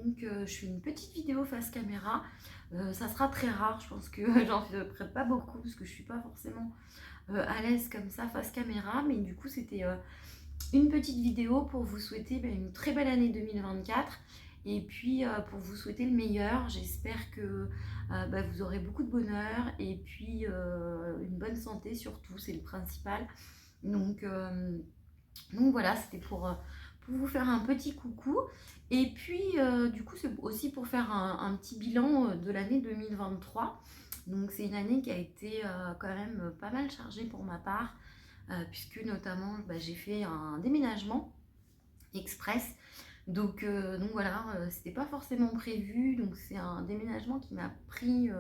donc je fais une petite vidéo face caméra. Ça sera très rare, je pense que j'en ferai pas beaucoup parce que je suis pas forcément à l'aise comme ça face caméra, mais du coup c'était une petite vidéo pour vous souhaiter une très belle année 2024 et puis pour vous souhaiter le meilleur. J'espère que vous aurez beaucoup de bonheur et puis une bonne santé surtout, c'est le principal. Donc, euh, donc voilà, c'était pour vous faire un petit coucou. Et puis du coup, c'est aussi pour faire un petit bilan de l'année 2023. Donc c'est une année qui a été quand même pas mal chargée pour ma part, puisque notamment j'ai fait un déménagement express. Donc voilà, c'était pas forcément prévu. Donc c'est un déménagement qui m'a pris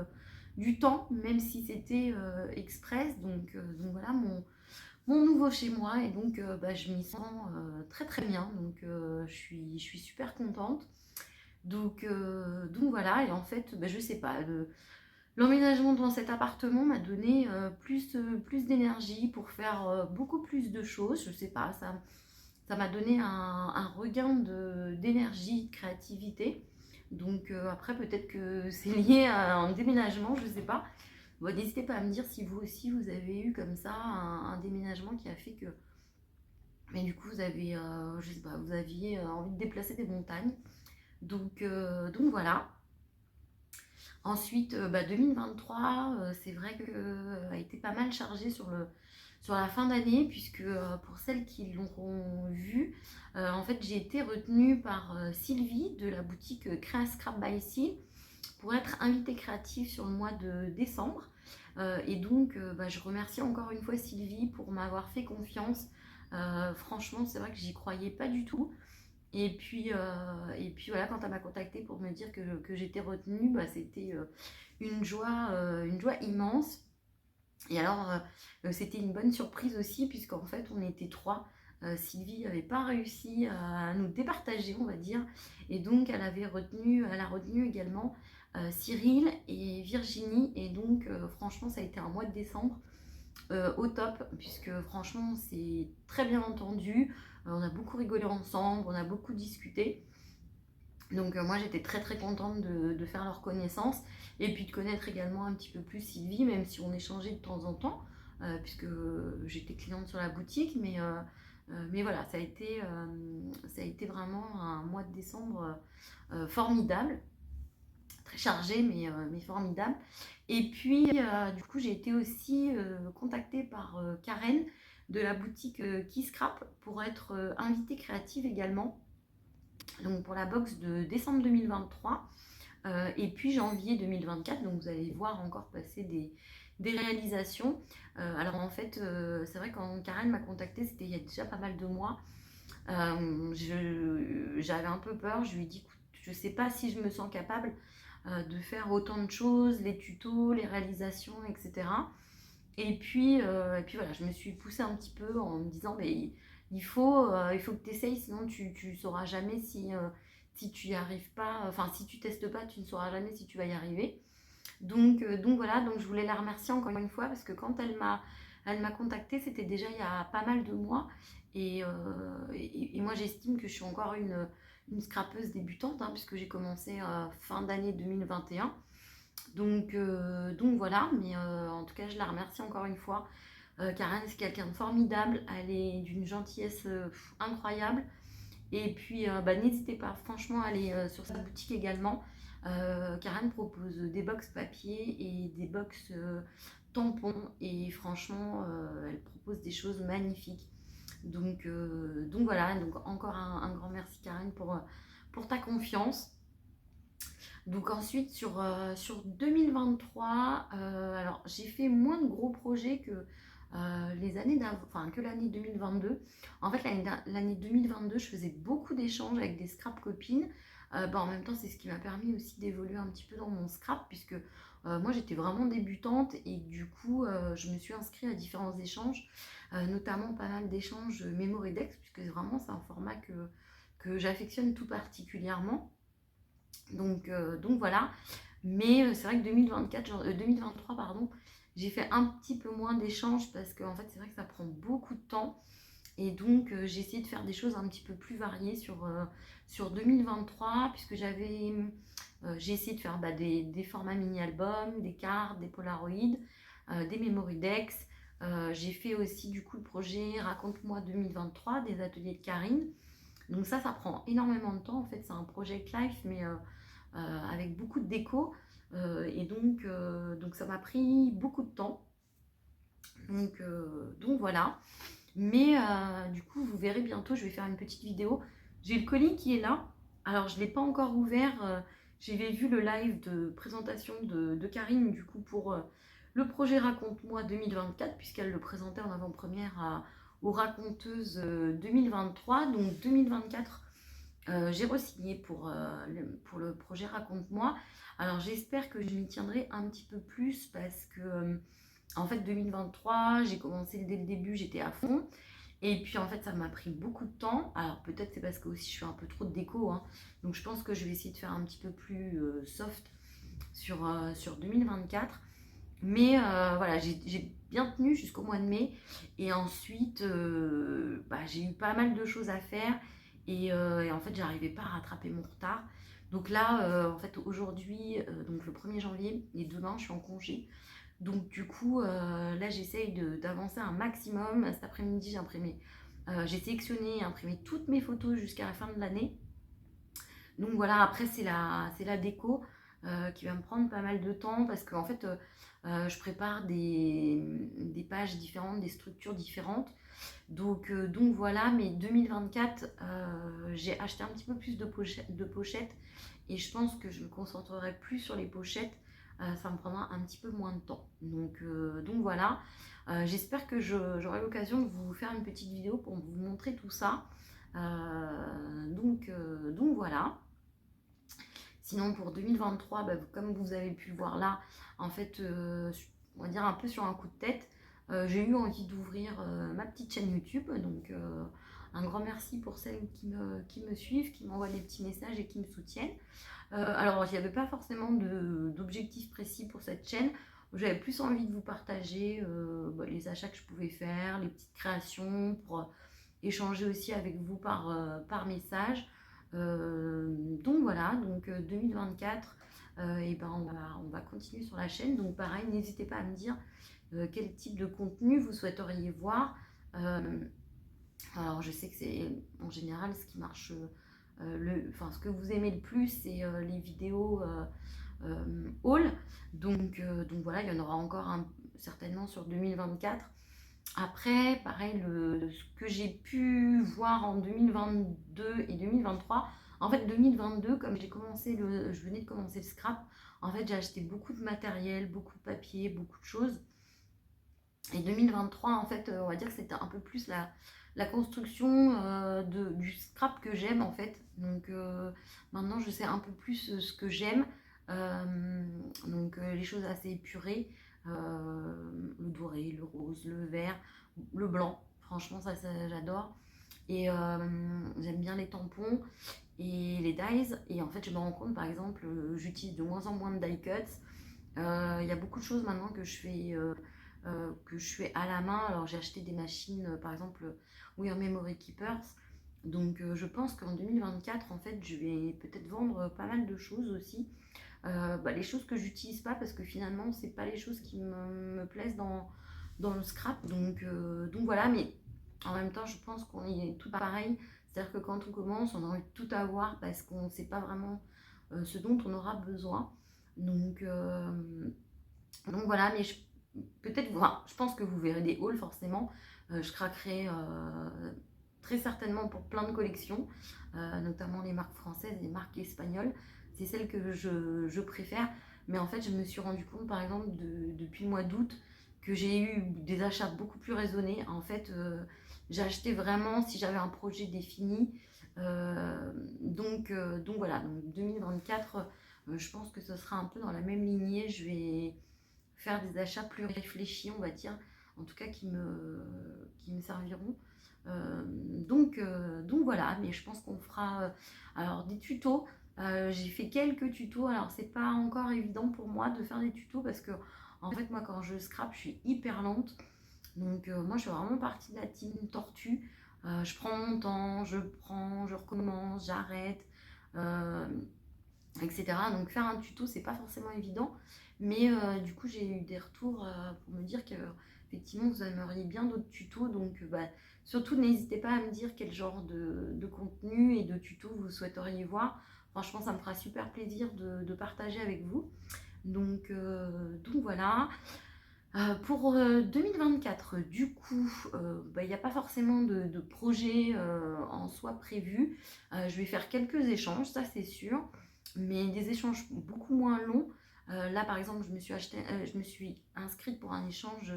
du temps, même si c'était express. Donc voilà, mon nouveau chez moi et donc je m'y sens très très bien, donc je suis super contente. Donc voilà, et en fait je sais pas, l'emménagement dans cet appartement m'a donné plus d'énergie pour faire beaucoup plus de choses, je sais pas, ça m'a donné un regain d'énergie, de créativité. Donc après peut-être que c'est lié à un déménagement, je sais pas. Bon, n'hésitez pas à me dire si vous aussi vous avez eu comme ça un déménagement qui a fait que, mais du coup vous avez, je sais pas, vous aviez envie de déplacer des montagnes. Donc voilà. Ensuite, 2023, c'est vrai que a été pas mal chargé sur la fin d'année, puisque pour celles qui l'auront vu, en fait j'ai été retenue par Sylvie de la boutique Créa Scrap by Sy pour être invitée créative sur le mois de décembre. Et donc, je remercie encore une fois Sylvie pour m'avoir fait confiance. Franchement, c'est vrai que j'y croyais pas du tout. Et puis voilà, quand elle m'a contactée pour me dire que j'étais retenue, c'était une joie immense. Et alors, c'était une bonne surprise aussi, puisqu'en fait, on était trois. Sylvie n'avait pas réussi à nous départager, on va dire. Et donc, elle a retenu également Cyril et Virginie. Et donc, franchement, ça a été un mois de décembre au top, puisque franchement, c'est très bien entendu. On a beaucoup rigolé ensemble, on a beaucoup discuté. Donc moi j'étais très très contente de faire leur connaissance et puis de connaître également un petit peu plus Sylvie, même si on échangeait de temps en temps, puisque j'étais cliente sur la boutique, mais voilà, ça a été vraiment un mois de décembre formidable, très chargé mais formidable. Et puis du coup j'ai été aussi contactée par Karen de la boutique Key Scrap pour être invitée créative également, donc pour la box de décembre 2023 et puis janvier 2024. Donc vous allez voir encore passer des réalisations. Alors en fait, c'est vrai quand Karen m'a contactée, c'était il y a déjà pas mal de mois. J'avais un peu peur. Je lui ai dit, écoute, je sais pas si je me sens capable de faire autant de choses, les tutos, les réalisations, etc. Et puis voilà, je me suis poussée un petit peu en me disant, mais il faut que tu essayes, sinon tu sauras jamais si tu y arrives pas, enfin si tu testes pas, tu ne sauras jamais si tu vas y arriver. Donc voilà, donc je voulais la remercier encore une fois parce que quand elle m'a contactée, c'était déjà il y a pas mal de mois. Et moi j'estime que je suis encore une scrapeuse débutante, hein, puisque j'ai commencé fin d'année 2021. Donc voilà, mais en tout cas, je la remercie encore une fois. Karen, c'est quelqu'un de formidable, elle est d'une gentillesse incroyable. Et puis, n'hésitez pas, franchement, à aller sur sa boutique également. Karen propose des box papier et des box tampons. Et franchement, elle propose des choses magnifiques. Donc voilà, donc encore un grand merci Karen pour ta confiance. Donc ensuite sur 2023, alors j'ai fait moins de gros projets que les années enfin que l'année 2022. En fait l'année 2022, je faisais beaucoup d'échanges avec des scrap copines. En même temps c'est ce qui m'a permis aussi d'évoluer un petit peu dans mon scrap, puisque moi j'étais vraiment débutante et du coup je me suis inscrite à différents échanges, notamment pas mal d'échanges Memorydex, puisque vraiment c'est un format que j'affectionne tout particulièrement. Donc voilà, mais c'est vrai que 2023, pardon, j'ai fait un petit peu moins d'échanges parce que en fait c'est vrai que ça prend beaucoup de temps. Et donc, j'ai essayé de faire des choses un petit peu plus variées sur 2023, puisque j'ai essayé de faire des formats mini-albums, des cartes, des polaroïds, des memory decks. J'ai fait aussi du coup le projet Raconte-moi 2023 des ateliers de Karine. Donc ça prend énormément de temps. En fait, c'est un project life, mais avec beaucoup de déco. Donc ça m'a pris beaucoup de temps. Donc voilà. Mais du coup, vous verrez bientôt, je vais faire une petite vidéo. J'ai le colis qui est là. Alors, je ne l'ai pas encore ouvert. J'avais vu le live de présentation de Karine, du coup, pour le projet Raconte-moi 2024, puisqu'elle le présentait en avant-première aux raconteuses 2023. Donc, 2024, j'ai re-signé pour le projet Raconte-moi. Alors, j'espère que je m'y tiendrai un petit peu plus parce que en fait, 2023, j'ai commencé dès le début, j'étais à fond. Et puis en fait, ça m'a pris beaucoup de temps. Alors peut-être c'est parce que aussi je fais un peu trop de déco, hein. Donc je pense que je vais essayer de faire un petit peu plus soft sur 2024. Mais voilà, j'ai bien tenu jusqu'au mois de mai. Et ensuite, j'ai eu pas mal de choses à faire. Et en fait, j'arrivais pas à rattraper mon retard. Donc là, en fait, aujourd'hui, donc le 1er janvier et demain, je suis en congé. Donc du coup, là, j'essaye d'avancer un maximum. Cet après-midi, j'ai sélectionné et imprimé toutes mes photos jusqu'à la fin de l'année. Donc voilà, après, c'est la déco qui va me prendre pas mal de temps parce qu'en fait, je prépare des pages différentes, des structures différentes. Donc voilà, mais 2024, j'ai acheté un petit peu plus de pochettes et je pense que je me concentrerai plus sur les pochettes. Ça me prendra un petit peu moins de temps. Donc voilà, j'espère que j'aurai l'occasion de vous faire une petite vidéo pour vous montrer tout ça. Donc voilà. Sinon pour 2023, comme vous avez pu le voir là, en fait, on va dire un peu sur un coup de tête, j'ai eu envie d'ouvrir ma petite chaîne YouTube. Donc un grand merci pour celles qui me suivent, qui m'envoient des petits messages et qui me soutiennent. Alors, il n'y avait pas forcément d'objectif précis pour cette chaîne. J'avais plus envie de vous partager les achats que je pouvais faire, les petites créations, pour échanger aussi avec vous par message. Donc voilà, donc 2024, et ben on va continuer sur la chaîne. Donc pareil, n'hésitez pas à me dire quel type de contenu vous souhaiteriez voir. Alors je sais que c'est en général ce qui marche, ce que vous aimez le plus, c'est les vidéos haul. Donc voilà, il y en aura encore certainement sur 2024. Après, pareil, ce que j'ai pu voir en 2022 et 2023, en fait 2022, comme je venais de commencer le scrap, en fait j'ai acheté beaucoup de matériel, beaucoup de papier, beaucoup de choses. Et 2023, en fait, on va dire que c'était un peu plus la construction du scrap que j'aime, en fait. Donc maintenant, je sais un peu plus ce que j'aime. Les choses assez épurées. Le doré, le rose, le vert, le blanc. Franchement, ça j'adore. Et j'aime bien les tampons et les dies. Et en fait, je me rends compte, par exemple, j'utilise de moins en moins de die cuts. Il y a beaucoup de choses maintenant que je fais à la main. Alors j'ai acheté des machines, par exemple We Are Memory Keepers. Donc je pense qu'en 2024, en fait, je vais peut-être vendre pas mal de choses aussi. Les choses que j'utilise pas parce que finalement, c'est pas les choses qui me plaisent dans le scrap. Donc voilà, mais en même temps, je pense qu'on est tout pareil. C'est-à-dire que quand on commence, on a envie de tout avoir parce qu'on ne sait pas vraiment ce dont on aura besoin. Donc voilà, mais peut-être, enfin, je pense que vous verrez des hauls forcément. Je craquerai très certainement pour plein de collections, notamment les marques françaises, les marques espagnoles. C'est celles que je préfère. Mais en fait, je me suis rendu compte, par exemple, depuis le mois d'août, que j'ai eu des achats beaucoup plus raisonnés. En fait, j'ai acheté vraiment si j'avais un projet défini. Donc voilà, donc 2024, je pense que ce sera un peu dans la même lignée. Je vais faire des achats plus réfléchis, on va dire, en tout cas qui me serviront. Donc voilà, mais je pense qu'on fera alors des tutos. J'ai fait quelques tutos, alors c'est pas encore évident pour moi de faire des tutos parce que en fait moi quand je scrape je suis hyper lente. Donc moi je suis vraiment partie de la team tortue. Je prends mon temps, je recommence, j'arrête, euh, etc. Donc faire un tuto, c'est pas forcément évident, mais du coup j'ai eu des retours pour me dire que effectivement vous aimeriez bien d'autres tutos, donc bah, surtout n'hésitez pas à me dire quel genre de contenu et de tuto vous souhaiteriez voir. Franchement, ça me fera super plaisir de partager avec vous. Donc voilà. Pour 2024, du coup, bah, il n'y a pas forcément de projet en soi prévu. Je vais faire quelques échanges, ça c'est sûr, mais des échanges beaucoup moins longs. Là, par exemple, je me suis inscrite pour un échange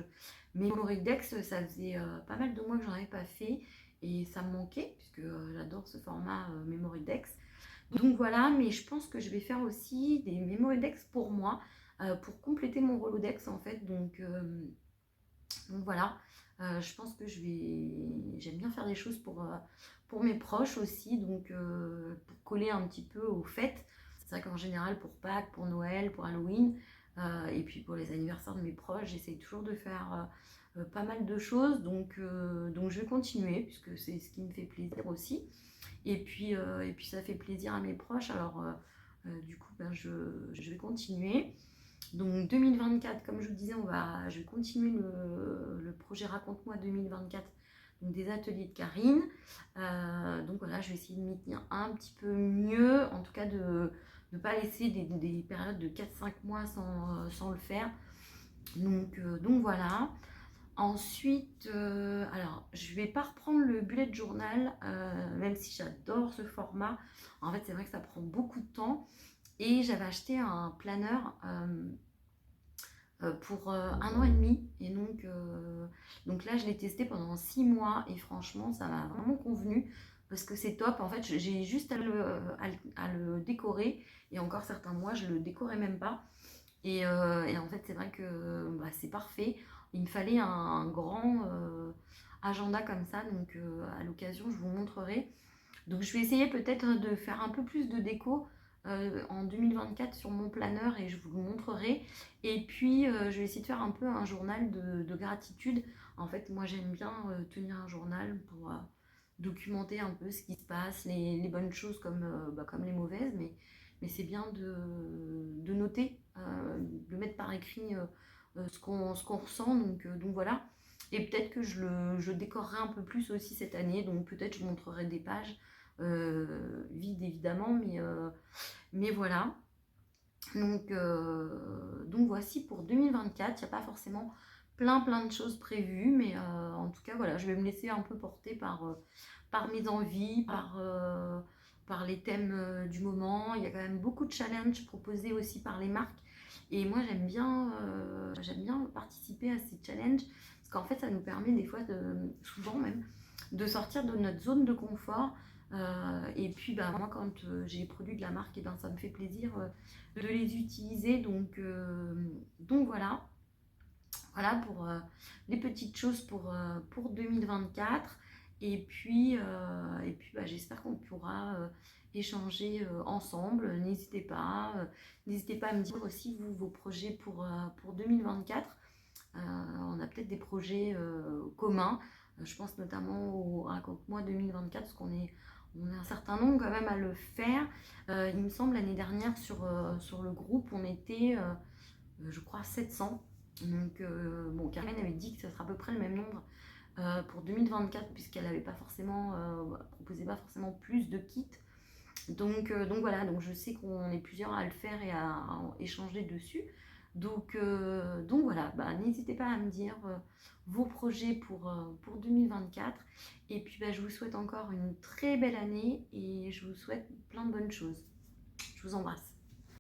Memorydex. Ça faisait pas mal de mois que j'en avais pas fait et ça me manquait puisque j'adore ce format Memorydex. Donc voilà, mais je pense que je vais faire aussi des Memorydex pour moi, pour compléter mon Rolodex en fait. Donc voilà, je pense que j'aime bien faire des choses pour mes proches aussi, donc pour coller un petit peu aux fêtes. C'est vrai qu'en général pour Pâques, pour Noël, pour Halloween, et puis pour les anniversaires de mes proches, j'essaye toujours de faire pas mal de choses, donc je vais continuer puisque c'est ce qui me fait plaisir aussi. Et puis ça fait plaisir à mes proches, alors du coup ben, je vais continuer. Donc 2024, comme je vous disais, je vais continuer le projet Raconte-moi 2024, donc des ateliers de Karine. Donc voilà, je vais essayer de m'y tenir un petit peu mieux, en tout cas de ne pas laisser des périodes de 4-5 mois sans le faire. Donc voilà. Ensuite, alors je vais pas reprendre le bullet journal, même si j'adore ce format. En fait, c'est vrai que ça prend beaucoup de temps. Et j'avais acheté un planeur pour 1 an et demi. Et donc là, je l'ai testé pendant 6 mois et franchement, ça m'a vraiment convenu parce que c'est top. En fait, j'ai juste à le décorer et encore certains mois, je le décorais même pas. Et en fait, c'est vrai que bah, c'est parfait. Il me fallait un grand agenda comme ça, donc à l'occasion, je vous montrerai. Donc je vais essayer peut-être de faire un peu plus de déco en 2024 sur mon planeur et je vous le montrerai. Et puis je vais essayer de faire un peu un journal de gratitude. En fait, moi j'aime bien tenir un journal pour documenter un peu ce qui se passe, les bonnes choses comme les mauvaises, mais c'est bien de noter, de mettre par écrit ce qu'on ressent. Donc voilà. Et peut-être que je décorerai un peu plus aussi cette année, donc peut-être je vous montrerai des pages vide évidemment, mais voilà. Donc voici pour 2024. Il n'y a pas forcément plein de choses prévues, mais en tout cas voilà, je vais me laisser un peu porter par mes envies, par les thèmes du moment. Il y a quand même beaucoup de challenges proposés aussi par les marques. Et moi j'aime bien participer à ces challenges parce qu'en fait ça nous permet des fois, souvent même, de sortir de notre zone de confort. Et puis bah, moi quand j'ai les produits de la marque, et ben, ça me fait plaisir de les utiliser. Donc voilà pour les petites choses pour 2024. Et puis bah, j'espère qu'on pourra échanger ensemble. N'hésitez pas à me dire aussi vous, vos projets pour 2024. On a peut-être des projets communs. Je pense notamment au Raconte-moi 2024, parce on est un certain nombre quand même à le faire. Il me semble l'année dernière sur le groupe, on était, je crois, 700. Donc bon, Carmen avait dit que ce sera à peu près le même nombre pour 2024, puisqu'elle n'avait pas forcément proposé pas forcément plus de kits. Donc voilà, donc je sais qu'on est plusieurs à le faire et à échanger dessus. Donc voilà, bah, n'hésitez pas à me dire vos projets pour 2024. Et puis bah, je vous souhaite encore une très belle année et je vous souhaite plein de bonnes choses. Je vous embrasse.